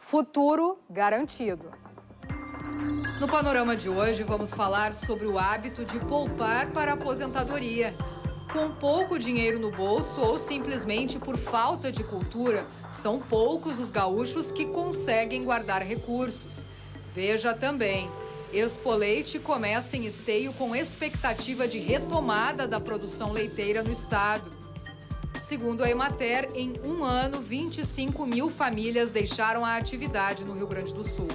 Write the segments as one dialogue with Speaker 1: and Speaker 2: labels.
Speaker 1: Futuro garantido.
Speaker 2: No panorama de hoje, vamos falar sobre o hábito de poupar para a aposentadoria. Com pouco dinheiro no bolso ou simplesmente por falta de cultura, são poucos os gaúchos que conseguem guardar recursos. Veja também, Expo Leite começa em Esteio com expectativa de retomada da produção leiteira no estado. Segundo a Emater, em um ano, 25 mil famílias deixaram a atividade no Rio Grande do Sul.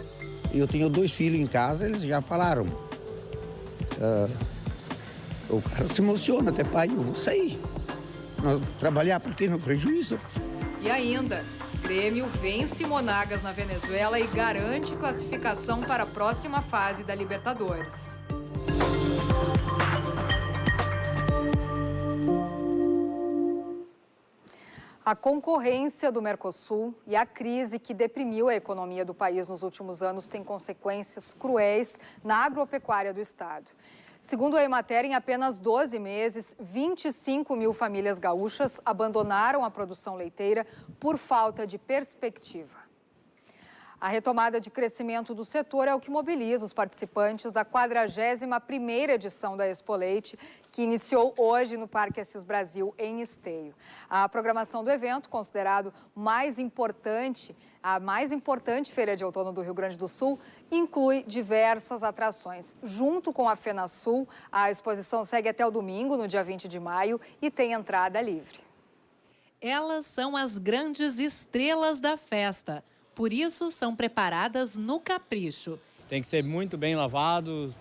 Speaker 3: Eu tenho 2 filhos em casa, eles já falaram. O cara se emociona, até pai, eu vou sair. Nós trabalhar para quem no prejuízo.
Speaker 2: E ainda, Grêmio vence Monagas na Venezuela e garante classificação para a próxima fase da Libertadores.
Speaker 1: A concorrência do Mercosul e a crise que deprimiu a economia do país nos últimos anos tem consequências cruéis na agropecuária do estado. Segundo a Emater, em apenas 12 meses, 25 mil famílias gaúchas abandonaram a produção leiteira por falta de perspectiva. A retomada de crescimento do setor é o que mobiliza os participantes da 41ª edição da Expo Leite, que iniciou hoje no Parque Assis Brasil, em Esteio. A programação do evento, considerado a mais importante feira de outono do Rio Grande do Sul, inclui diversas atrações. Junto com a FenaSul, a exposição segue até o domingo, no dia 20 de maio, e tem entrada livre.
Speaker 4: Elas são as grandes estrelas da festa. Por isso, são preparadas no capricho.
Speaker 5: Tem que ser muito bem lavado,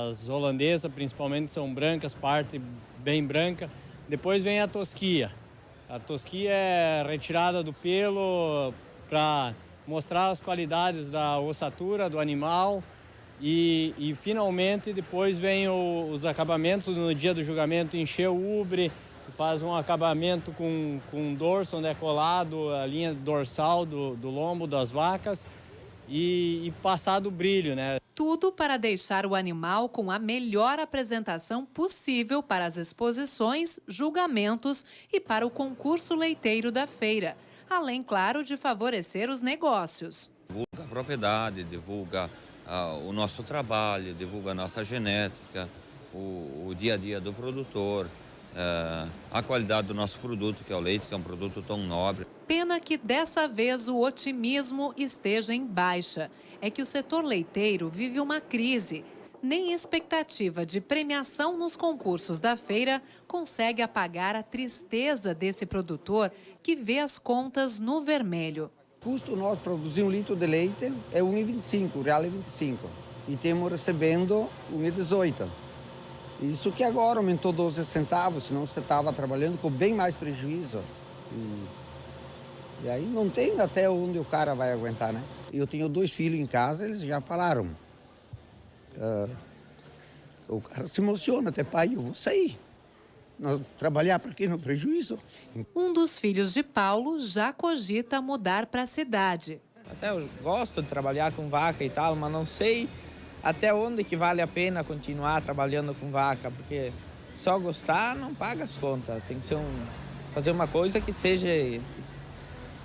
Speaker 5: as holandesas principalmente são brancas, parte bem branca. Depois vem a tosquia. A tosquia é retirada do pelo para mostrar as qualidades da ossatura do animal e finalmente depois vem os acabamentos no dia do julgamento, encher o ubre, faz um acabamento com dorso onde é colado a linha dorsal do lombo das vacas e passar do brilho, né?
Speaker 4: Tudo para deixar o animal com a melhor apresentação possível para as exposições, julgamentos e para o concurso leiteiro da feira. Além, claro, de favorecer os negócios.
Speaker 6: Divulga a propriedade, divulga o nosso trabalho, divulga a nossa genética, o dia a dia do produtor, a qualidade do nosso produto, que é o leite, que é um produto tão nobre.
Speaker 4: Pena que dessa vez o otimismo esteja em baixa. É que o setor leiteiro vive uma crise. Nem expectativa de premiação nos concursos da feira consegue apagar a tristeza desse produtor que vê as contas no vermelho.
Speaker 3: O custo nosso produzir 1 litro de leite é R$1,25, R$1,25. E estamos recebendo R$1,18. Isso que agora aumentou 12 centavos, senão você estava trabalhando com bem mais prejuízo. E aí não tem até onde o cara vai aguentar, né? Eu tenho 2 filhos em casa, eles já falaram. O cara se emociona, até pai, eu vou sair. Nós trabalhar para quem no prejuízo.
Speaker 4: Um dos filhos de Paulo já cogita mudar para a cidade.
Speaker 7: Até eu gosto de trabalhar com vaca e tal, mas não sei até onde que vale a pena continuar trabalhando com vaca, porque só gostar não paga as contas. Tem que ser fazer uma coisa que seja...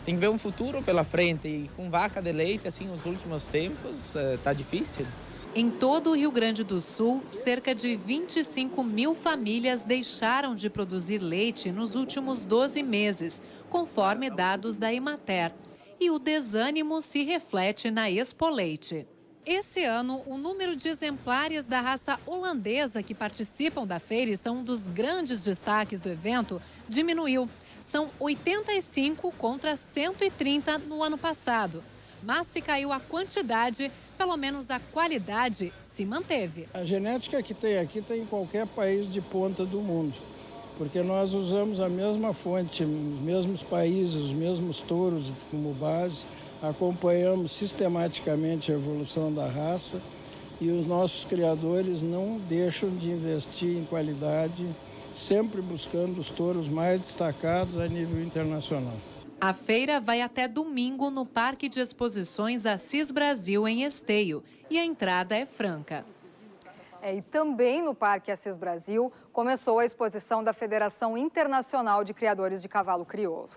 Speaker 7: Tem que ver um futuro pela frente e com vaca de leite, assim, nos últimos tempos, tá difícil.
Speaker 4: Em todo o Rio Grande do Sul, cerca de 25 mil famílias deixaram de produzir leite nos últimos 12 meses, conforme dados da Emater. E o desânimo se reflete na Expo Leite. Esse ano, o número de exemplares da raça holandesa que participam da feira e são um dos grandes destaques do evento diminuiu. São 85 contra 130 no ano passado. Mas se caiu a quantidade, pelo menos a qualidade se manteve.
Speaker 8: A genética que tem aqui tem em qualquer país de ponta do mundo, porque nós usamos a mesma fonte, os mesmos países, os mesmos touros como base, acompanhamos sistematicamente a evolução da raça e os nossos criadores não deixam de investir em qualidade, sempre buscando os touros mais destacados a nível internacional.
Speaker 4: A feira vai até domingo no Parque de Exposições Assis Brasil, em Esteio, e a entrada é franca.
Speaker 1: E também no Parque Assis Brasil começou a exposição da Federação Internacional de Criadores de Cavalo Crioulo.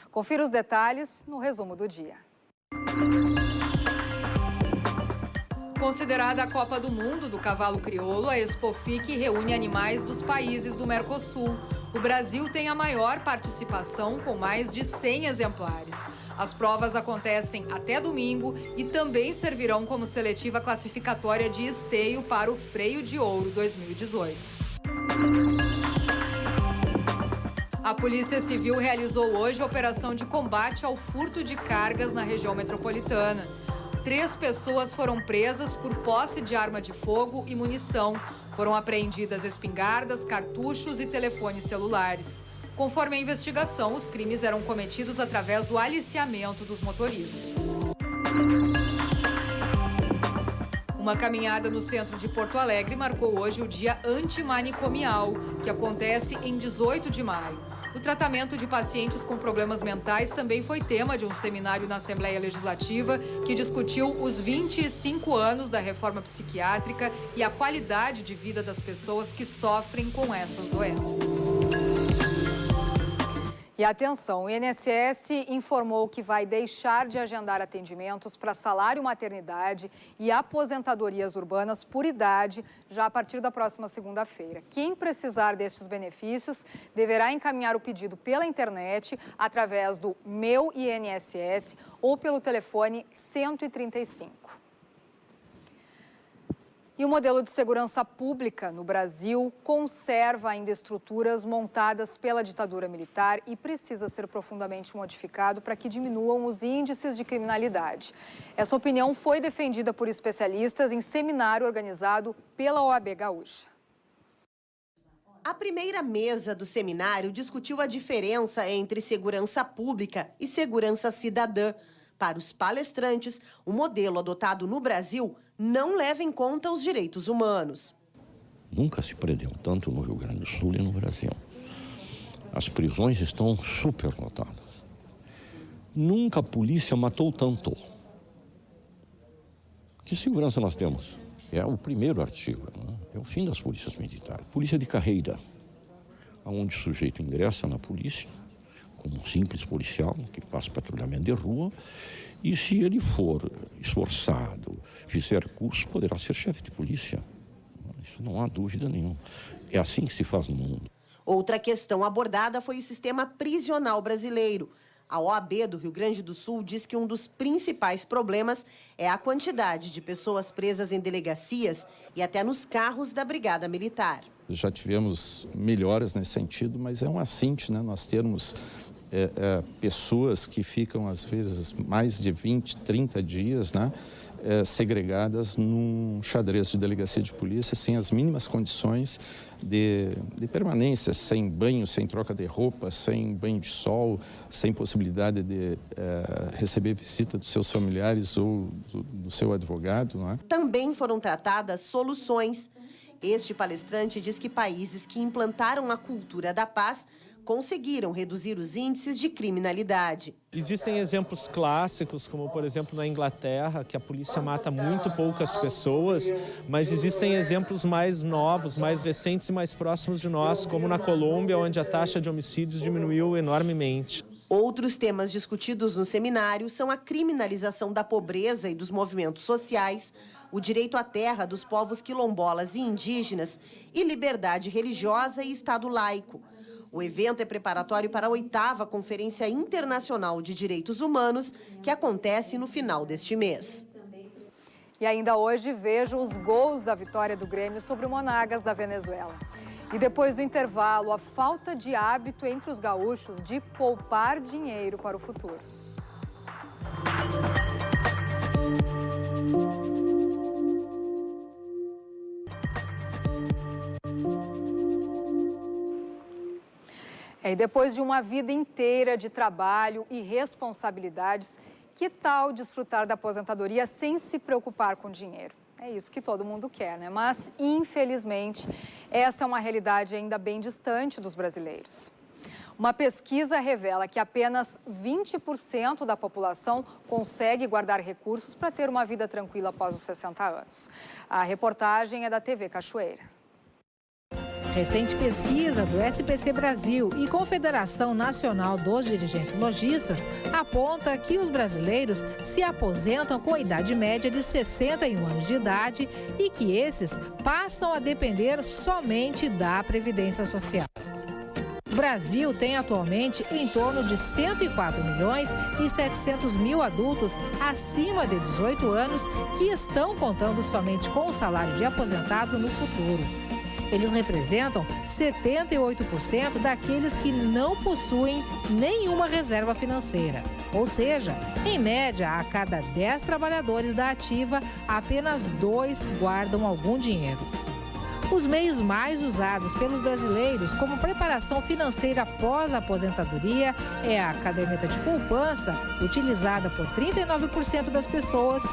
Speaker 1: Confira os detalhes no resumo do dia.
Speaker 2: Considerada a Copa do Mundo do cavalo crioulo, a Expofic reúne animais dos países do Mercosul. O Brasil tem a maior participação, com mais de 100 exemplares. As provas acontecem até domingo e também servirão como seletiva classificatória de esteio para o Freio de Ouro 2018. A Polícia Civil realizou hoje a operação de combate ao furto de cargas na região metropolitana. 3 pessoas foram presas por posse de arma de fogo e munição. Foram apreendidas espingardas, cartuchos e telefones celulares. Conforme a investigação, os crimes eram cometidos através do aliciamento dos motoristas. Uma caminhada no centro de Porto Alegre marcou hoje o Dia Antimanicomial, que acontece em 18 de maio. O tratamento de pacientes com problemas mentais também foi tema de um seminário na Assembleia Legislativa que discutiu os 25 anos da reforma psiquiátrica e a qualidade de vida das pessoas que sofrem com essas doenças.
Speaker 1: E atenção, o INSS informou que vai deixar de agendar atendimentos para salário maternidade e aposentadorias urbanas por idade já a partir da próxima segunda-feira. Quem precisar destes benefícios deverá encaminhar o pedido pela internet através do Meu INSS ou pelo telefone 135. E o modelo de segurança pública no Brasil conserva ainda estruturas montadas pela ditadura militar e precisa ser profundamente modificado para que diminuam os índices de criminalidade. Essa opinião foi defendida por especialistas em seminário organizado pela OAB Gaúcha.
Speaker 9: A primeira mesa do seminário discutiu a diferença entre segurança pública e segurança cidadã. Para os palestrantes, o modelo adotado no Brasil não leva em conta os direitos humanos.
Speaker 10: Nunca se prendeu tanto no Rio Grande do Sul e no Brasil. As prisões estão superlotadas. Nunca a polícia matou tanto. Que segurança nós temos? É o primeiro artigo, né? É o fim das polícias militares. Polícia de carreira, onde o sujeito ingressa na polícia como um simples policial que faz patrulhamento de rua, e se ele for esforçado, fizer curso, poderá ser chefe de polícia. Isso não há dúvida nenhuma. É assim que se faz no mundo.
Speaker 9: Outra questão abordada foi o sistema prisional brasileiro. A OAB do Rio Grande do Sul diz que um dos principais problemas é a quantidade de pessoas presas em delegacias e até nos carros da Brigada Militar.
Speaker 11: Já tivemos melhoras nesse sentido, mas é um assinte, né? Nós termos pessoas que ficam, às vezes, mais de 20, 30 dias, né? Segregadas num xadrez de delegacia de polícia, sem as mínimas condições de permanência, sem banho, sem troca de roupa, sem banho de sol, sem possibilidade de receber visita dos seus familiares ou do seu advogado, né?
Speaker 9: Também foram tratadas soluções. Este palestrante diz que países que implantaram a cultura da paz conseguiram reduzir os índices de criminalidade.
Speaker 12: Existem exemplos clássicos, como por exemplo na Inglaterra, que a polícia mata muito poucas pessoas, mas existem exemplos mais novos, mais recentes e mais próximos de nós, como na Colômbia, onde a taxa de homicídios diminuiu enormemente.
Speaker 9: Outros temas discutidos no seminário são a criminalização da pobreza e dos movimentos sociais, o direito à terra dos povos quilombolas e indígenas e liberdade religiosa e Estado laico. O evento é preparatório para a 8ª Conferência Internacional de Direitos Humanos, que acontece no final deste mês.
Speaker 1: E ainda hoje vejo os gols da vitória do Grêmio sobre o Monagas da Venezuela. E depois do intervalo, a falta de hábito entre os gaúchos de poupar dinheiro para o futuro. E depois de uma vida inteira de trabalho e responsabilidades, que tal desfrutar da aposentadoria sem se preocupar com dinheiro? É isso que todo mundo quer, né? Mas, infelizmente, essa é uma realidade ainda bem distante dos brasileiros. Uma pesquisa revela que apenas 20% da população consegue guardar recursos para ter uma vida tranquila após os 60 anos. A reportagem é da TV Cachoeira.
Speaker 13: Recente pesquisa do SPC Brasil e Confederação Nacional dos Dirigentes Lojistas aponta que os brasileiros se aposentam com a idade média de 61 anos de idade e que esses passam a depender somente da Previdência Social. O Brasil tem atualmente em torno de 104 milhões e 700 mil adultos acima de 18 anos que estão contando somente com o salário de aposentado no futuro. Eles representam 78% daqueles que não possuem nenhuma reserva financeira. Ou seja, em média, a cada 10 trabalhadores da ativa, apenas 2 guardam algum dinheiro. Os meios mais usados pelos brasileiros como preparação financeira após a aposentadoria é a caderneta de poupança, utilizada por 39% das pessoas,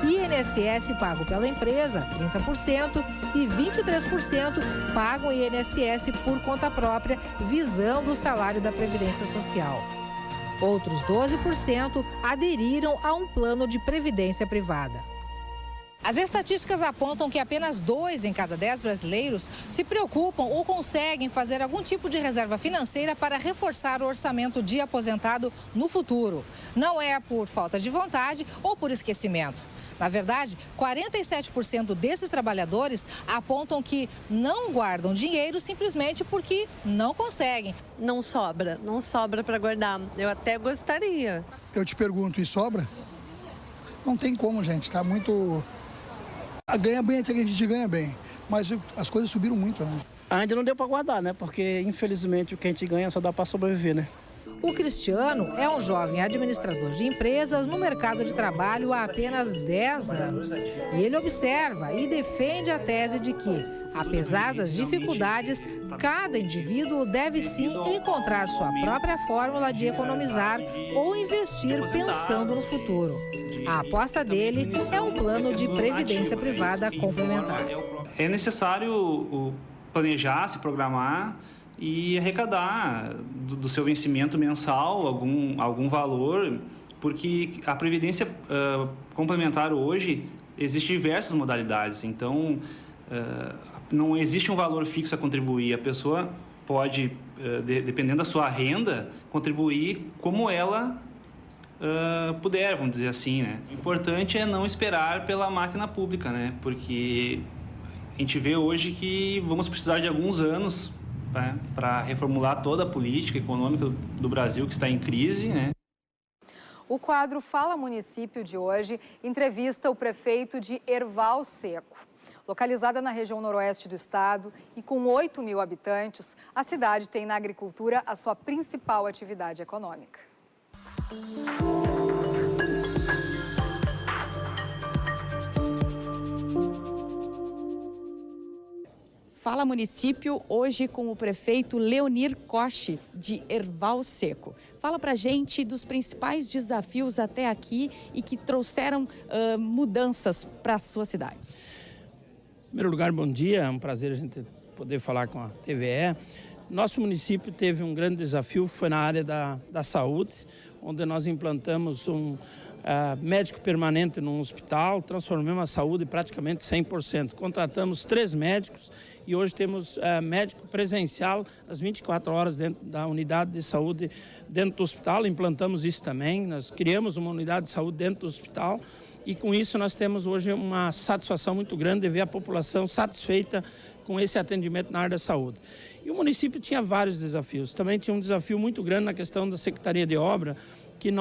Speaker 13: INSS pago pela empresa, 30%, e 23% pagam INSS por conta própria, visando o salário da Previdência Social. Outros 12% aderiram a um plano de previdência privada. As estatísticas apontam que apenas 2 em cada 10 brasileiros se preocupam ou conseguem fazer algum tipo de reserva financeira para reforçar o orçamento de aposentado no futuro. Não é por falta de vontade ou por esquecimento. Na verdade, 47% desses trabalhadores apontam que não guardam dinheiro simplesmente porque não conseguem.
Speaker 14: Não sobra para guardar. Eu até gostaria.
Speaker 15: Eu te pergunto, e sobra? Não tem como, gente, tá muito... Ganha bem até que a gente ganha bem, mas as coisas subiram muito, né?
Speaker 16: Ainda não deu para guardar, né? Porque, infelizmente, o que a gente ganha só dá para sobreviver, né?
Speaker 13: O Cristiano é um jovem administrador de empresas no mercado de trabalho há apenas 10 anos. E ele observa e defende a tese de que, apesar das dificuldades, cada indivíduo deve sim encontrar sua própria fórmula de economizar ou investir pensando no futuro. A aposta dele é um plano de previdência privada complementar.
Speaker 17: É necessário planejar, se programar e arrecadar do seu vencimento mensal algum valor, porque a previdência complementar hoje existe diversas modalidades, então não existe um valor fixo a contribuir. A pessoa pode, dependendo da sua renda, contribuir como ela puder, vamos dizer assim, né? O importante é não esperar pela máquina pública, né? Porque a gente vê hoje que vamos precisar de alguns anos para reformular toda a política econômica do Brasil, que está em crise, né?
Speaker 1: O quadro Fala Município de hoje entrevista o prefeito de Erval Seco. Localizada na região noroeste do estado e com 8 mil habitantes, a cidade tem na agricultura a sua principal atividade econômica.
Speaker 18: Fala Município, hoje com o prefeito Leonir Koch, de Erval Seco. Fala pra gente dos principais desafios até aqui e que trouxeram mudanças para a sua cidade.
Speaker 19: Em primeiro lugar, bom dia, é um prazer a gente poder falar com a TVE. Nosso município teve um grande desafio, que foi na área da saúde, onde nós implantamos um médico permanente num hospital, transformamos a saúde praticamente 100%. Contratamos 3 médicos e hoje temos médico presencial às 24 horas dentro da unidade de saúde dentro do hospital. Implantamos isso também, nós criamos uma unidade de saúde dentro do hospital e com isso nós temos hoje uma satisfação muito grande de ver a população satisfeita com esse atendimento na área da saúde. E o município tinha vários desafios. Também tinha um desafio muito grande na questão da Secretaria de Obra, que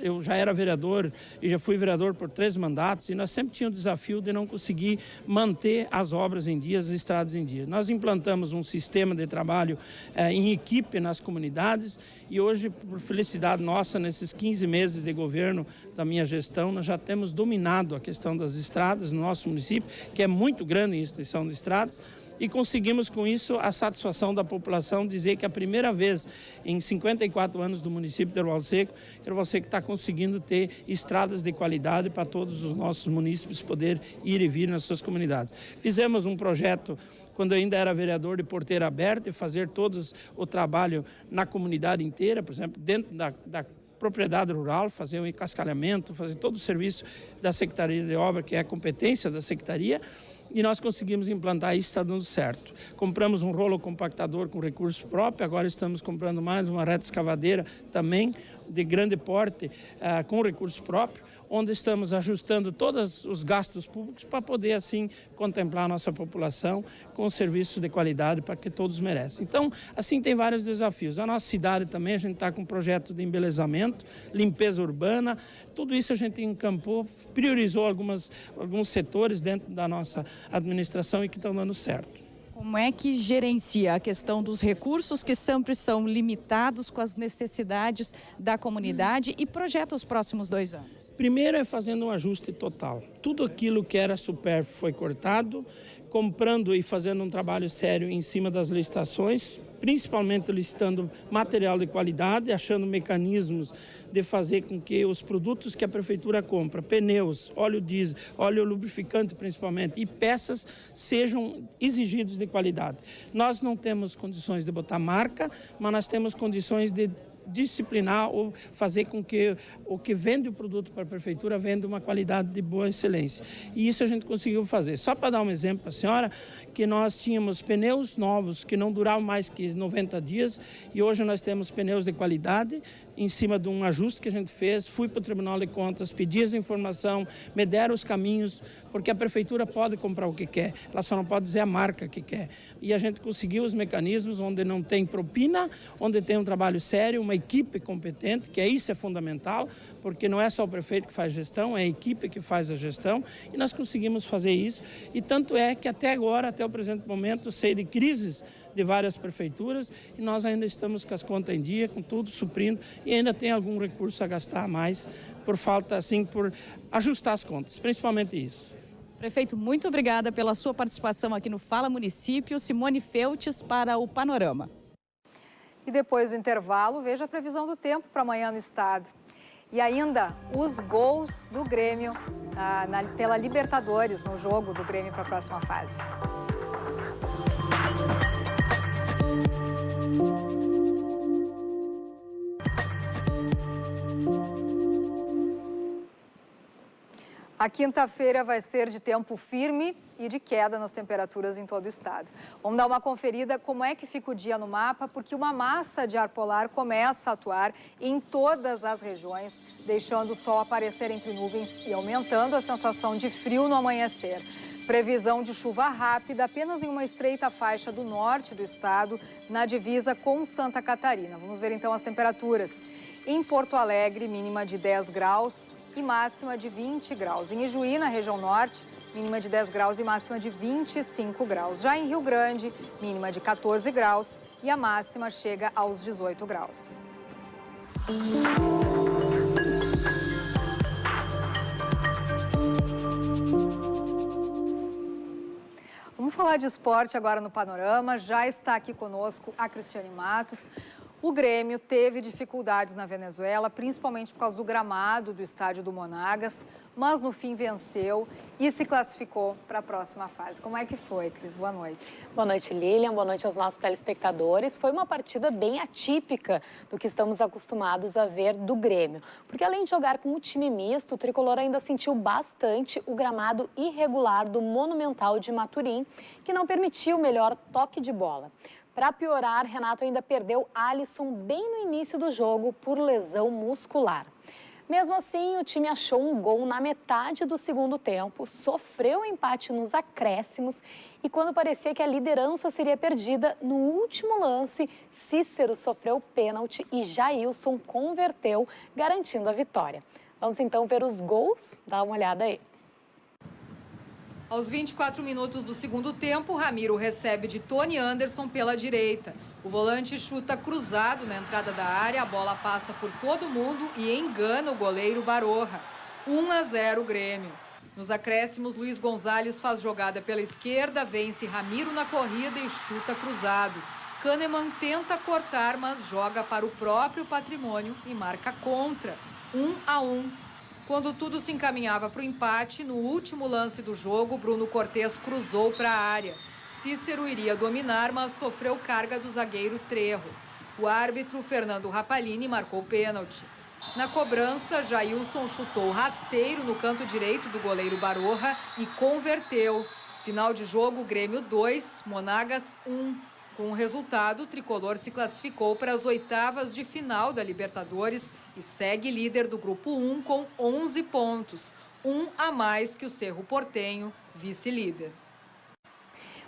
Speaker 19: eu já era vereador e já fui vereador por 3 mandatos e nós sempre tínhamos o desafio de não conseguir manter as obras em dia, as estradas em dia. Nós implantamos um sistema de trabalho em equipe nas comunidades e hoje, por felicidade nossa, nesses 15 meses de governo da minha gestão, nós já temos dominado a questão das estradas no nosso município, que é muito grande em extensão de estradas, e conseguimos com isso a satisfação da população, dizer que é a primeira vez em 54 anos do município de Erval Seco está conseguindo ter estradas de qualidade para todos os nossos munícipes poder ir e vir nas suas comunidades. Fizemos um projeto quando eu ainda era vereador de porteira aberta e fazer todo o trabalho na comunidade inteira, por exemplo, dentro da propriedade rural, fazer o encascalhamento, fazer todo o serviço da Secretaria de Obra, que é a competência da Secretaria. e nós conseguimos implantar isso, está dando certo. Compramos um rolo compactador com recurso próprio, agora estamos comprando mais uma reta escavadeira também de grande porte com recurso próprio, onde estamos ajustando todos os gastos públicos para poder, assim, contemplar a nossa população com serviços de qualidade para que todos merecem. Então, assim, tem vários desafios. A nossa cidade também, a gente está com um projeto de embelezamento, limpeza urbana, tudo isso a gente encampou, priorizou alguns setores dentro da nossa administração e que estão dando certo.
Speaker 18: Como é que gerencia a questão dos recursos que sempre são limitados com as necessidades da comunidade e projeta os próximos 2 anos?
Speaker 19: Primeiro é fazendo um ajuste total. Tudo aquilo que era supérfluo foi cortado, comprando e fazendo um trabalho sério em cima das licitações, principalmente licitando material de qualidade, achando mecanismos de fazer com que os produtos que a prefeitura compra, pneus, óleo diesel, óleo lubrificante principalmente, e peças sejam exigidos de qualidade. Nós não temos condições de botar marca, mas nós temos condições de disciplinar ou fazer com que o que vende o produto para a prefeitura venda uma qualidade de boa excelência. E isso a gente conseguiu fazer. Só para dar um exemplo para a senhora, que nós tínhamos pneus novos que não duravam mais que 90 dias e hoje nós temos pneus de qualidade em cima de um ajuste que a gente fez. Fui para o Tribunal de Contas, pedi essa informação, me deram os caminhos, porque a prefeitura pode comprar o que quer, ela só não pode dizer a marca que quer. E a gente conseguiu os mecanismos onde não tem propina, onde tem um trabalho sério, uma equipe competente, que isso é fundamental, porque não é só o prefeito que faz gestão, é a equipe que faz a gestão, e nós conseguimos fazer isso. E tanto é que até agora, até o presente momento, sei de crises de várias prefeituras e nós ainda estamos com as contas em dia, com tudo suprindo e ainda tem algum recurso a gastar a mais por falta, assim, por ajustar as contas, principalmente isso.
Speaker 18: Prefeito, muito obrigada pela sua participação aqui no Fala Município. Simone Feltes para o Panorama.
Speaker 1: E depois do intervalo, veja a previsão do tempo para amanhã no estado. E ainda os gols do Grêmio pela Libertadores, no jogo do Grêmio para a próxima fase. A quinta-feira vai ser de tempo firme e de queda nas temperaturas em todo o estado. Vamos dar uma conferida como é que fica o dia no mapa, porque uma massa de ar polar começa a atuar em todas as regiões, deixando o sol aparecer entre nuvens e aumentando a sensação de frio no amanhecer. Previsão de chuva rápida apenas em uma estreita faixa do norte do estado, na divisa com Santa Catarina. Vamos ver então as temperaturas. Em Porto Alegre, mínima de 10 graus e máxima de 20 graus. Em Ijuí, na região norte, mínima de 10 graus e máxima de 25 graus. Já em Rio Grande, mínima de 14 graus e a máxima chega aos 18 graus. Vamos falar de esporte agora no Panorama. Já está aqui conosco a Cristiane Matos. O Grêmio teve dificuldades na Venezuela, principalmente por causa do gramado do estádio do Monagas, mas no fim venceu e se classificou para a próxima fase. Como é que foi, Cris? Boa noite.
Speaker 20: Boa noite, Lilian. Boa noite aos nossos telespectadores. Foi uma partida bem atípica do que estamos acostumados a ver do Grêmio. Porque além de jogar com o time misto, o tricolor ainda sentiu bastante o gramado irregular do Monumental de Maturim, que não permitiu o melhor toque de bola. Para piorar, Renato ainda perdeu Alisson bem no início do jogo por lesão muscular. Mesmo assim, o time achou um gol na metade do segundo tempo, sofreu um empate nos acréscimos e quando parecia que a liderança seria perdida, no último lance, Cícero sofreu pênalti e Jailson converteu, garantindo a vitória. Vamos então ver os gols? Dá uma olhada aí.
Speaker 2: Aos 24 minutos do segundo tempo, Ramiro recebe de Tony Anderson pela direita. O volante chuta cruzado na entrada da área, a bola passa por todo mundo e engana o goleiro Baroja. 1-0 Grêmio. Nos acréscimos, Luiz Gonzalez faz jogada pela esquerda, vence Ramiro na corrida e chuta cruzado. Kahneman tenta cortar, mas joga para o próprio Patrimônio e marca contra. 1-1. Quando tudo se encaminhava para o empate, no último lance do jogo, Bruno Cortez cruzou para a área. Cícero iria dominar, mas sofreu carga do zagueiro Trejo. O árbitro, Fernando Rapalini, marcou pênalti. Na cobrança, Jailson chutou rasteiro no canto direito do goleiro Baroja e converteu. Final de jogo, Grêmio 2, Monagas 1. Com o resultado, o tricolor se classificou para as oitavas de final da Libertadores e segue líder do Grupo 1 com 11 pontos, um a mais que o Cerro Porteño, vice-líder.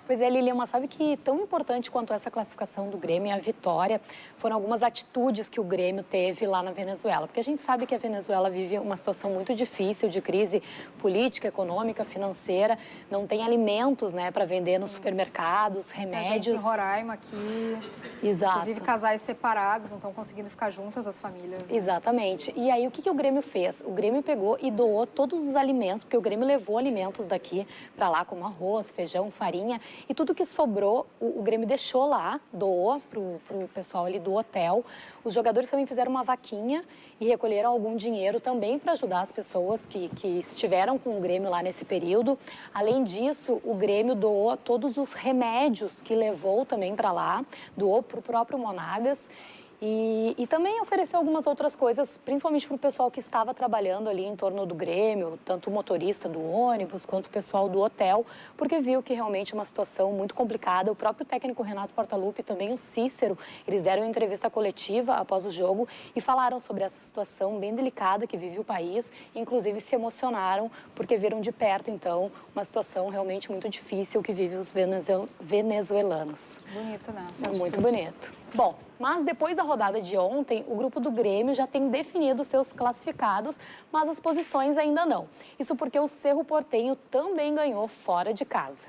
Speaker 20: Pois é, Lilian, mas sabe que tão importante quanto essa classificação do Grêmio e a vitória foram algumas atitudes que o Grêmio teve lá na Venezuela. Porque a gente sabe que a Venezuela vive uma situação muito difícil de crise política, econômica, financeira. Não tem alimentos, né, para vender nos supermercados, remédios.
Speaker 1: A gente em Roraima aqui,
Speaker 20: Exato.
Speaker 1: Inclusive casais separados, não estão conseguindo ficar juntas as famílias. Né?
Speaker 20: Exatamente. E aí o que o Grêmio fez? O Grêmio pegou e doou todos os alimentos, porque o Grêmio levou alimentos daqui para lá, como arroz, feijão, farinha. E tudo que sobrou, o Grêmio deixou lá, doou para o pessoal ali do hotel. Os jogadores também fizeram uma vaquinha e recolheram algum dinheiro também para ajudar as pessoas que estiveram com o Grêmio lá nesse período. Além disso, o Grêmio doou todos os remédios que levou também para lá, doou para o próprio Monagas. E também ofereceu algumas outras coisas, principalmente para o pessoal que estava trabalhando ali em torno do Grêmio, tanto o motorista do ônibus quanto o pessoal do hotel, porque viu que realmente é uma situação muito complicada. O próprio técnico Renato Portaluppi e também o Cícero, eles deram entrevista coletiva após o jogo e falaram sobre essa situação bem delicada que vive o país, inclusive se emocionaram porque viram de perto, então, uma situação realmente muito difícil que vive os venezuelanos.
Speaker 1: Bonito, né?
Speaker 20: É muito bonito. Bom, mas depois da rodada de ontem, o grupo do Grêmio já tem definido seus classificados, mas as posições ainda não. Isso porque o Cerro Porteño também ganhou fora de casa.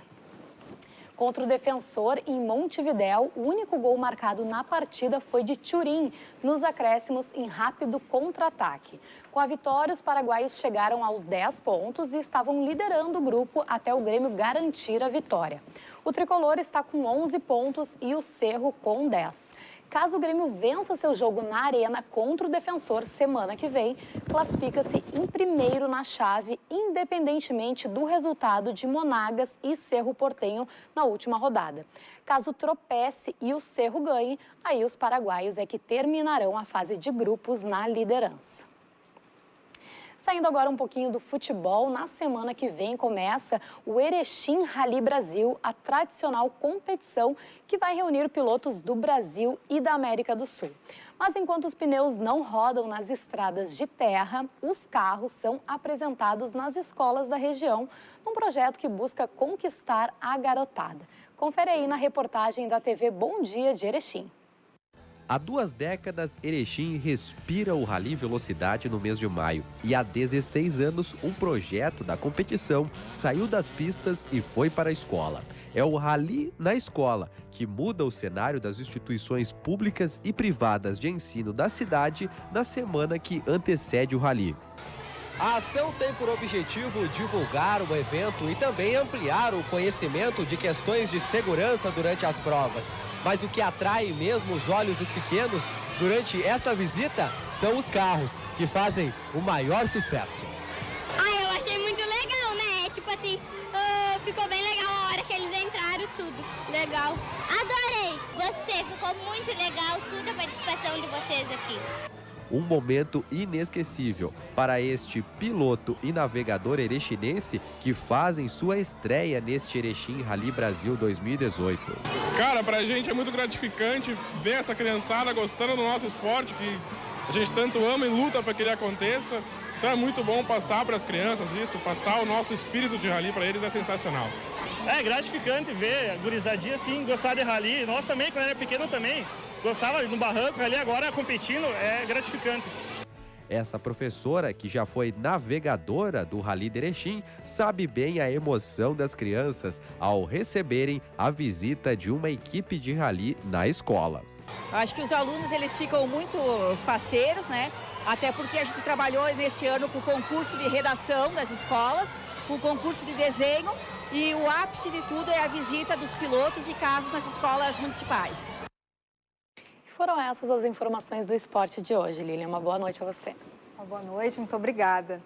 Speaker 20: Contra o Defensor, em Montevidéu, o único gol marcado na partida foi de Thurim, nos acréscimos em rápido contra-ataque. Com a vitória, os paraguaios chegaram aos 10 pontos e estavam liderando o grupo até o Grêmio garantir a vitória. O tricolor está com 11 pontos e o Cerro com 10. Caso o Grêmio vença seu jogo na Arena contra o Defensor semana que vem, classifica-se em primeiro na chave, independentemente do resultado de Monagas e Cerro Porteño na última rodada. Caso tropece e o Cerro ganhe, aí os paraguaios é que terminarão a fase de grupos na liderança. Saindo agora um pouquinho do futebol, na semana que vem começa o Erechim Rally Brasil, a tradicional competição que vai reunir pilotos do Brasil e da América do Sul. Mas enquanto os pneus não rodam nas estradas de terra, os carros são apresentados nas escolas da região, num projeto que busca conquistar a garotada. Confere aí na reportagem da TV Bom Dia de Erechim.
Speaker 21: Há 2 décadas, Erechim respira o Rally Velocidade no mês de maio. E há 16 anos, um projeto da competição saiu das pistas e foi para a escola. É o Rally na Escola, que muda o cenário das instituições públicas e privadas de ensino da cidade na semana que antecede o Rally. A ação tem por objetivo divulgar o evento e também ampliar o conhecimento de questões de segurança durante as provas. Mas o que atrai mesmo os olhos dos pequenos durante esta visita são os carros, que fazem o maior sucesso.
Speaker 22: Eu achei muito legal, né? Tipo assim, ficou bem legal a hora que eles entraram, tudo. Legal. Adorei, gostei, ficou muito legal toda a participação de vocês aqui.
Speaker 21: Um momento inesquecível para este piloto e navegador erechinense que fazem sua estreia neste Erechim Rally Brasil 2018.
Speaker 23: Cara, pra gente é muito gratificante ver essa criançada gostando do nosso esporte, que a gente tanto ama e luta para que ele aconteça. Então é muito bom passar para as crianças isso, passar o nosso espírito de rally para eles é sensacional.
Speaker 24: É gratificante ver a gurizadinha assim, gostar de rally. Nós também, quando era pequeno também, gostava no barranco, ali agora competindo, é gratificante.
Speaker 21: Essa professora, que já foi navegadora do Rally de Erechim, sabe bem a emoção das crianças ao receberem a visita de uma equipe de rally na escola.
Speaker 25: Acho que os alunos eles ficam muito faceiros, né? Até porque a gente trabalhou nesse ano com o concurso de redação das escolas, com o concurso de desenho e o ápice de tudo é a visita dos pilotos e carros nas escolas municipais.
Speaker 20: Foram essas as informações do esporte de hoje, Lilian. Uma boa noite a você.
Speaker 1: Uma boa noite, muito obrigada.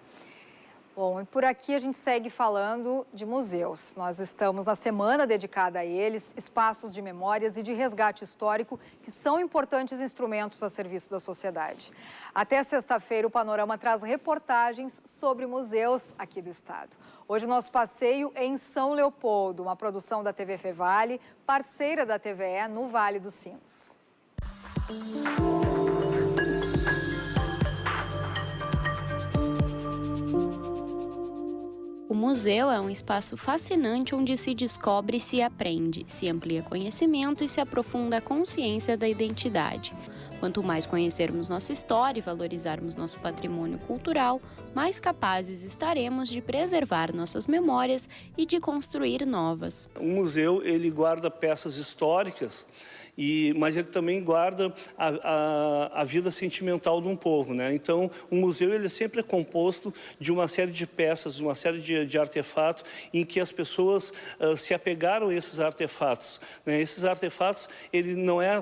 Speaker 1: Bom, e por aqui a gente segue falando de museus. Nós estamos na semana dedicada a eles, espaços de memórias e de resgate histórico, que são importantes instrumentos a serviço da sociedade. Até sexta-feira, o Panorama traz reportagens sobre museus aqui do estado. Hoje o nosso passeio é em São Leopoldo, uma produção da TV Fevale, parceira da TVE no Vale dos Sinos.
Speaker 3: O museu é um espaço fascinante onde se descobre e se aprende, se amplia conhecimento e se aprofunda a consciência da identidade. Quanto mais conhecermos nossa história e valorizarmos nosso patrimônio cultural, mais capazes estaremos de preservar nossas memórias e de construir novas.
Speaker 24: O museu, ele guarda peças históricas, mas ele também guarda a vida sentimental de um povo, né? Então, o museu ele sempre é composto de uma série de peças, uma série de artefatos em que as pessoas se apegaram a esses artefatos, né? Esses artefatos, ele não é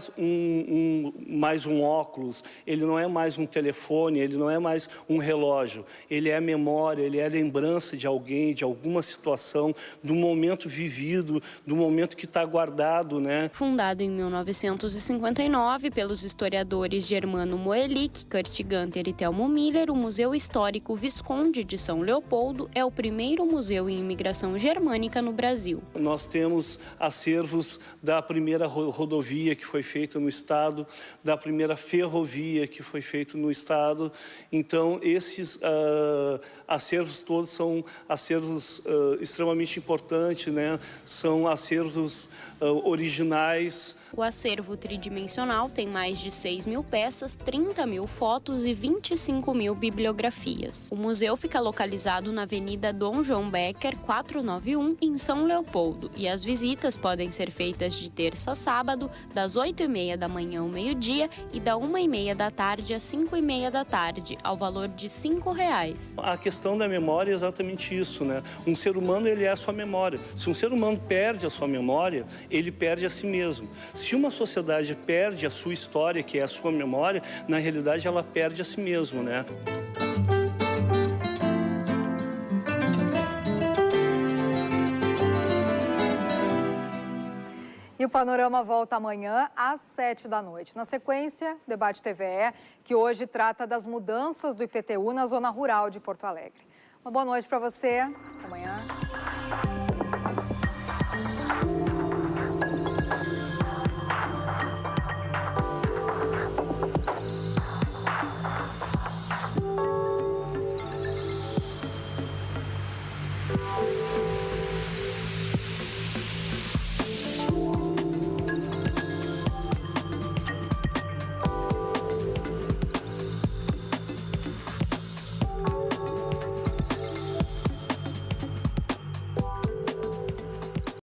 Speaker 24: mais um óculos, ele não é mais um telefone, ele não é mais um relógio. Ele é memória, ele é lembrança de alguém, de alguma situação, do momento vivido, do momento que está guardado, né?
Speaker 3: Fundado em 1959 pelos historiadores Germano Moelich, Kurt Ganter e Telmo Miller, o Museu Histórico Visconde de São Leopoldo é o primeiro museu em imigração germânica no Brasil.
Speaker 24: Nós temos acervos da primeira rodovia que foi feita no estado, da primeira ferrovia que foi feita no estado. Então, esses acervos todos são acervos extremamente importantes, né? São acervos originais.
Speaker 3: O acervo tridimensional tem mais de 6 mil peças, 30 mil fotos e 25 mil bibliografias. O museu fica localizado na Avenida Dom João Becker, 491, em São Leopoldo, e as visitas podem ser feitas de terça a sábado, das 8h30 da manhã ao meio-dia e da 1h30 da tarde às 5h30 da tarde, ao valor de R$ 5,00.
Speaker 24: A questão da memória é exatamente isso, né? Um ser humano, ele é a sua memória. Se um ser humano perde a sua memória, ele perde a si mesmo. Se uma sociedade perde a sua história, que é a sua memória, na realidade ela perde a si mesmo, né?
Speaker 1: E o Panorama volta amanhã às 7 da noite. Na sequência, Debate TVE, que hoje trata das mudanças do IPTU na zona rural de Porto Alegre. Uma boa noite para você. Até amanhã.